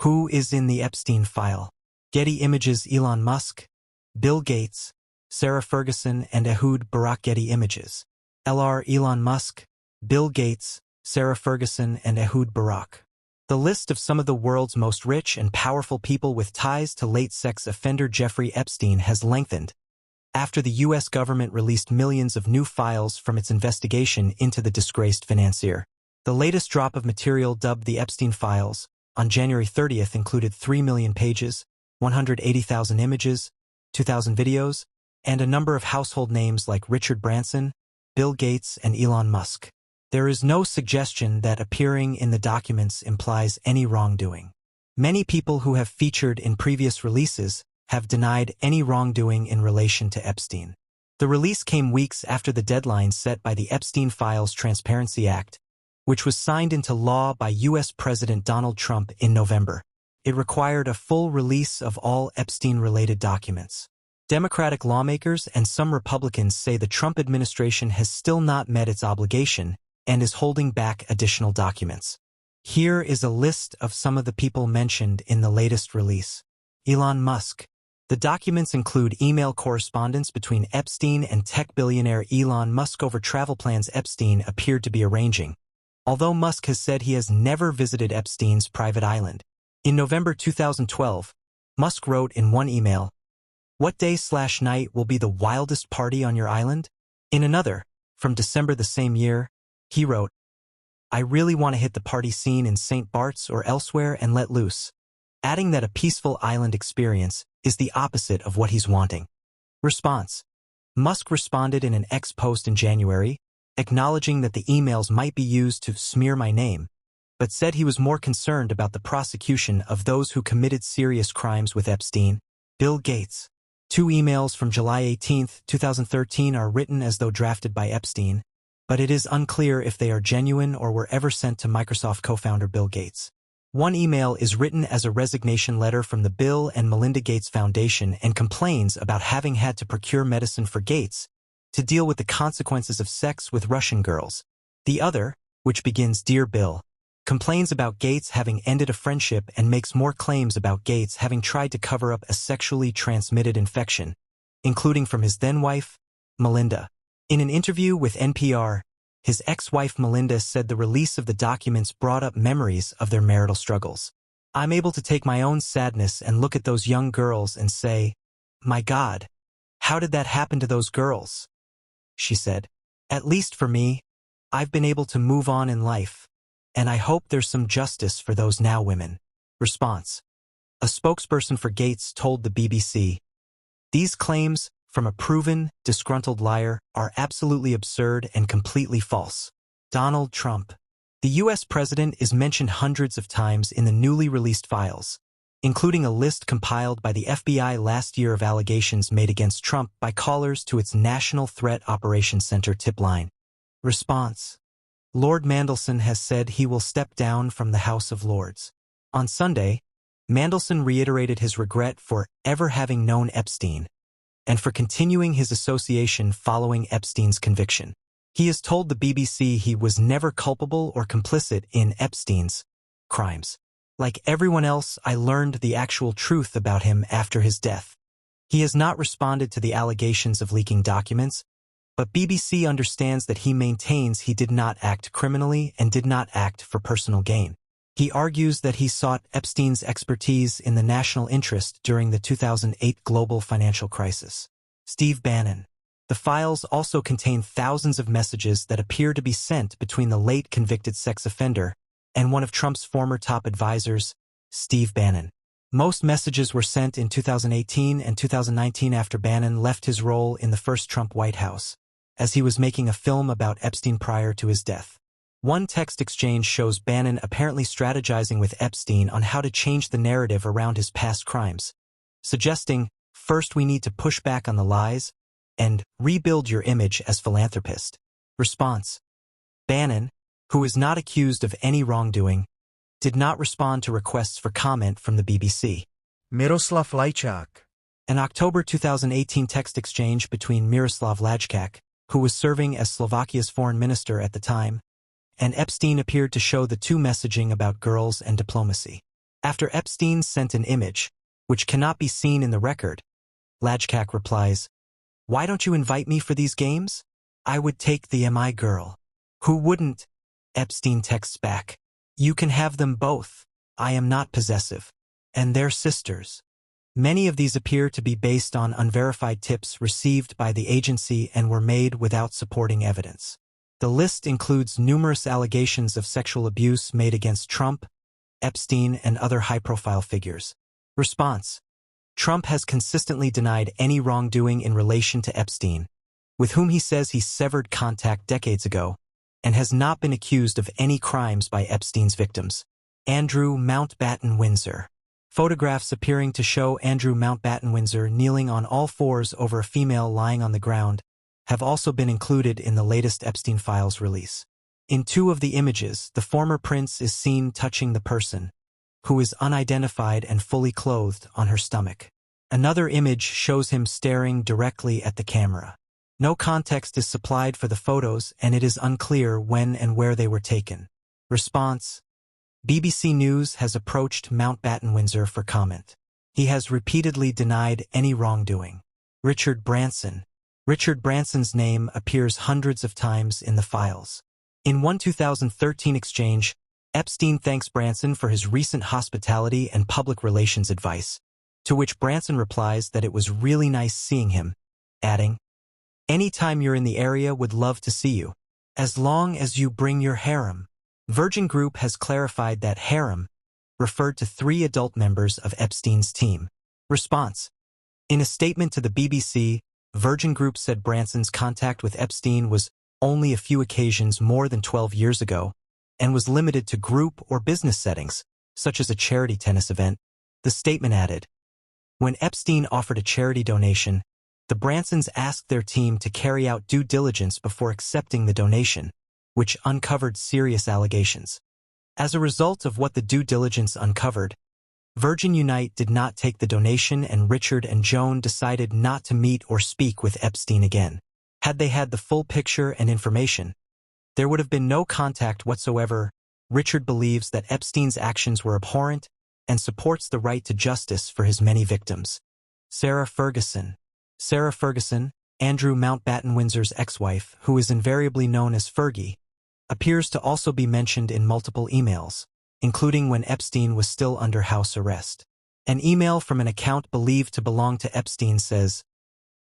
Who is in the Epstein file? Getty Images. Elon Musk, Bill Gates, Sarah Ferguson, and Ehud. BarakGetty Images. Lr. Elon Musk, Bill Gates, Sarah Ferguson, and Ehud. Barak. The list of some of the world's most rich and powerful people with ties to late sex offender Jeffrey Epstein has lengthened after the U.S. government released millions of new files from its investigation into the disgraced financier. The latest drop of material, dubbed the Epstein Files, on January 30th included 3 million pages, 180,000 images, 2,000 videos, and a number of household names like Richard Branson, Bill Gates, and Elon Musk. There is no suggestion that appearing in the documents implies any wrongdoing. Many people who have featured in previous releases have denied any wrongdoing in relation to Epstein. The release came weeks after the deadline set by the Epstein Files Transparency Act, which was signed into law by U.S. President Donald Trump in November. It required a full release of all Epstein-related documents. Democratic lawmakers and some Republicans say the Trump administration has still not met its obligation and is holding back additional documents. Here is a list of some of the people mentioned in the latest release. Elon Musk. The documents include email correspondence between Epstein and tech billionaire Elon Musk over travel plans Epstein appeared to be arranging, although Musk has said he has never visited Epstein's private island. In November 2012, Musk wrote in one email, "What day/night will be the wildest party on your island?" In another, from December the same year, he wrote, "I really want to hit the party scene in St. Bart's or elsewhere and let loose," adding that a peaceful island experience is the opposite of what he's wanting. Response. Musk responded in an X post in January, acknowledging that the emails might be used to smear my name, but said he was more concerned about the prosecution of those who committed serious crimes with Epstein. Bill Gates. 2 emails from July 18, 2013 are written as though drafted by Epstein, but it is unclear if they are genuine or were ever sent to Microsoft co-founder Bill Gates. One email is written as a resignation letter from the Bill and Melinda Gates Foundation and complains about having had to procure medicine for Gates to deal with the consequences of sex with Russian girls. The other, which begins "Dear Bill," complains about Gates having ended a friendship and makes more claims about Gates having tried to cover up a sexually transmitted infection, including from his then-wife, Melinda. In an interview with NPR, his ex-wife Melinda said the release of the documents brought up memories of their marital struggles. "I'm able to take my own sadness and look at those young girls and say, my God, how did that happen to those girls?" she said. "At least for me, I've been able to move on in life, and I hope there's some justice for those now women." Response. A spokesperson for Gates told the BBC, "These claims from a proven, disgruntled liar are absolutely absurd and completely false." Donald Trump. The U.S. president is mentioned hundreds of times in the newly released files, including a list compiled by the FBI last year of allegations made against Trump by callers to its National Threat Operations Center tip line. Response. Lord Mandelson has said he will step down from the House of Lords. On Sunday, Mandelson reiterated his regret for ever having known Epstein and for continuing his association following Epstein's conviction. He has told the BBC he was never culpable or complicit in Epstein's crimes. "Like everyone else, I learned the actual truth about him after his death." He has not responded to the allegations of leaking documents, but BBC understands that he maintains he did not act criminally and did not act for personal gain. He argues that he sought Epstein's expertise in the national interest during the 2008 global financial crisis. Steve Bannon. The files also contain thousands of messages that appear to be sent between the late convicted sex offender and one of Trump's former top advisors, Steve Bannon. Most messages were sent in 2018 and 2019 after Bannon left his role in the first Trump White House, as he was making a film about Epstein prior to his death. One text exchange shows Bannon apparently strategizing with Epstein on how to change the narrative around his past crimes, suggesting, "First we need to push back on the lies," and "rebuild your image as philanthropist." Response. Bannon, who is not accused of any wrongdoing, did not respond to requests for comment from the BBC. Miroslav Lajčák. An October 2018 text exchange between Miroslav Lajčák, who was serving as Slovakia's foreign minister at the time, and Epstein appeared to show the two messaging about girls and diplomacy. After Epstein sent an image, which cannot be seen in the record, Lajcak replies, "Why don't you invite me for these games? I would take the MI girl." "Who wouldn't?" Epstein texts back, "You can have them both. I am not possessive. And they're sisters." Many of these appear to be based on unverified tips received by the agency and were made without supporting evidence. The list includes numerous allegations of sexual abuse made against Trump, Epstein, and other high-profile figures. Response: Trump has consistently denied any wrongdoing in relation to Epstein, with whom he says he severed contact decades ago, and has not been accused of any crimes by Epstein's victims. Andrew Mountbatten Windsor. Photographs appearing to show Andrew Mountbatten Windsor kneeling on all fours over a female lying on the ground have also been included in the latest Epstein Files release. In 2 of the images, the former prince is seen touching the person, who is unidentified and fully clothed, on her stomach. Another image shows him staring directly at the camera. No context is supplied for the photos, and it is unclear when and where they were taken. Response: BBC News has approached Mountbatten Windsor for comment. He has repeatedly denied any wrongdoing. Richard Branson. Richard Branson's name appears hundreds of times in the files. In one 2013 exchange, Epstein thanks Branson for his recent hospitality and public relations advice, to which Branson replies that it was really nice seeing him, adding, "Anytime you're in the area, would love to see you. As long as you bring your harem." Virgin Group has clarified that harem referred to 3 adult members of Epstein's team. Response: in a statement to the BBC, Virgin Group said Branson's contact with Epstein was only a few occasions more than 12 years ago, and was limited to group or business settings, such as a charity tennis event. The statement added, "When Epstein offered a charity donation, the Bransons asked their team to carry out due diligence before accepting the donation, which uncovered serious allegations. As a result of what the due diligence uncovered, Virgin Unite did not take the donation, and Richard and Joan decided not to meet or speak with Epstein again. Had they had the full picture and information, there would have been no contact whatsoever." Richard believes that Epstein's actions were abhorrent and supports the right to justice for his many victims. Sarah Ferguson. Sarah Ferguson, Andrew Mountbatten Windsor's ex-wife, who is invariably known as Fergie, appears to also be mentioned in multiple emails, including when Epstein was still under house arrest. An email from an account believed to belong to Epstein says,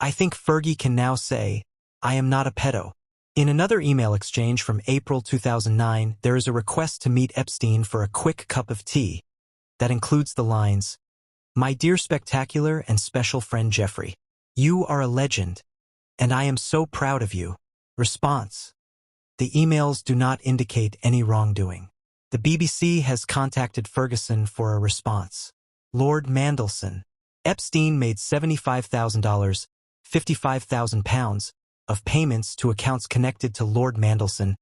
"I think Fergie can now say, I am not a pedo." In another email exchange from April 2009, there is a request to meet Epstein for a quick cup of tea that includes the lines, "My dear spectacular and special friend Jeffrey, you are a legend, and I am so proud of you." Response: the emails do not indicate any wrongdoing. The BBC has contacted Ferguson for a response. Lord Mandelson. Epstein made $75,000, £55,000, of payments to accounts connected to Lord Mandelson,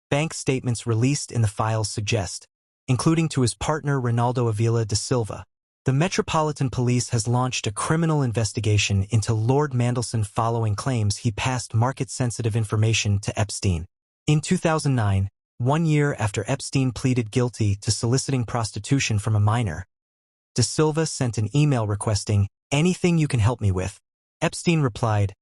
bank statements released in the files suggest, including to his partner Ronaldo Avila da Silva. The Metropolitan Police has launched a criminal investigation into Lord Mandelson following claims he passed market-sensitive information to Epstein. In 2009, 1 year after Epstein pleaded guilty to soliciting prostitution from a minor, da Silva sent an email requesting, "Anything you can help me with." Epstein replied,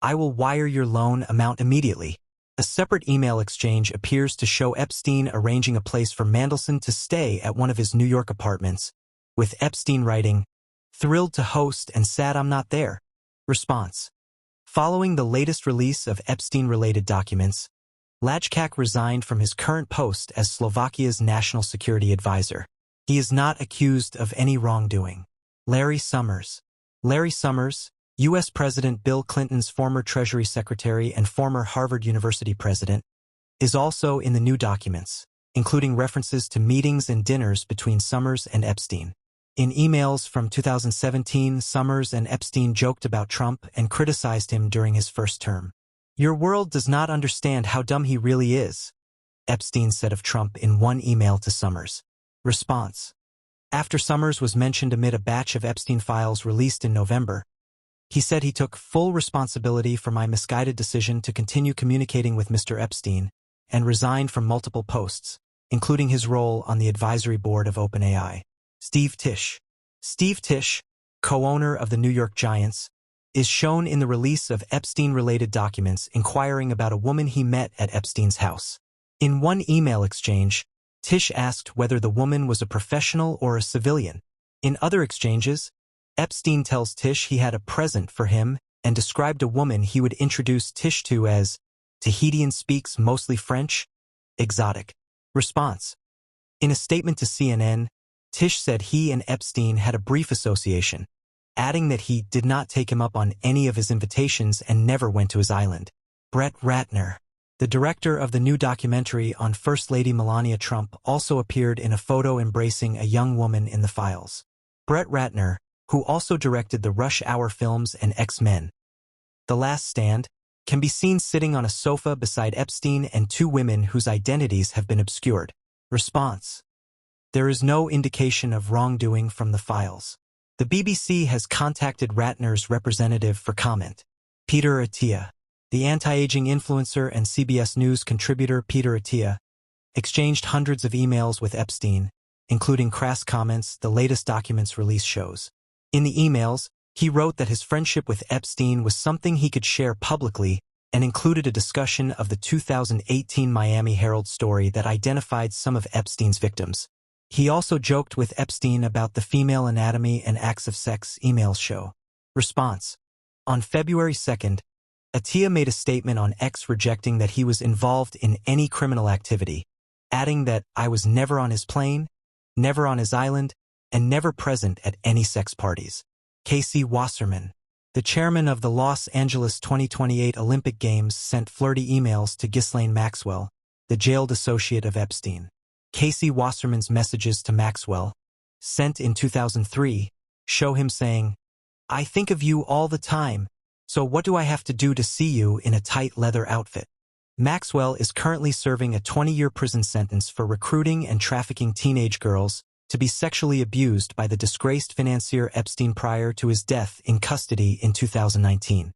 "I will wire your loan amount immediately." A separate email exchange appears to show Epstein arranging a place for Mandelson to stay at one of his New York apartments, with Epstein writing, "Thrilled to host and sad I'm not there." Response: following the latest release of Epstein-related documents, Lajcak resigned from his current post as Slovakia's national security advisor. He is not accused of any wrongdoing. Larry Summers. Larry Summers, U.S. President Bill Clinton's former Treasury Secretary and former Harvard University president, is also in the new documents, including references to meetings and dinners between Summers and Epstein. In emails from 2017, Summers and Epstein joked about Trump and criticized him during his first term. "Your world does not understand how dumb he really is," Epstein said of Trump in one email to Summers. Response: after Summers was mentioned amid a batch of Epstein files released in November, he said he took full responsibility for my misguided decision to continue communicating with Mr. Epstein and resigned from multiple posts, including his role on the advisory board of OpenAI. Steve Tisch. Steve Tisch, co-owner of the New York Giants, is shown in the release of Epstein-related documents inquiring about a woman he met at Epstein's house. In one email exchange, Tisch asked whether the woman was a professional or a civilian. In other exchanges, Epstein tells Tisch he had a present for him and described a woman he would introduce Tisch to as Tahitian, speaks mostly French, exotic. Response. In a statement to CNN, Tisch said he and Epstein had a brief association, adding that he did not take him up on any of his invitations and never went to his island. Brett Ratner, the director of the new documentary on First Lady Melania Trump, also appeared in a photo embracing a young woman in the files. Brett Ratner, who also directed the Rush Hour films and X-Men, The Last Stand, can be seen sitting on a sofa beside Epstein and two women whose identities have been obscured. Response. There is no indication of wrongdoing from the files. The BBC has contacted Ratner's representative for comment. Peter Attia. The anti-aging influencer and CBS News contributor Peter Attia exchanged hundreds of emails with Epstein, including crass comments the latest documents release shows. In the emails, he wrote that his friendship with Epstein was something he could share publicly and included a discussion of the 2018 Miami Herald story that identified some of Epstein's victims. He also joked with Epstein about the Female Anatomy and Acts of Sex email show. Response. On February 2nd, Attia made a statement on X rejecting that he was involved in any criminal activity, adding that I was never on his plane, never on his island, and never present at any sex parties. Casey Wasserman, the chairman of the Los Angeles 2028 Olympic Games, sent flirty emails to Ghislaine Maxwell, the jailed associate of Epstein. Casey Wasserman's messages to Maxwell, sent in 2003, show him saying, "I think of you all the time, so what do I have to do to see you in a tight leather outfit?" Maxwell is currently serving a 20-year prison sentence for recruiting and trafficking teenage girls to be sexually abused by the disgraced financier Epstein prior to his death in custody in 2019.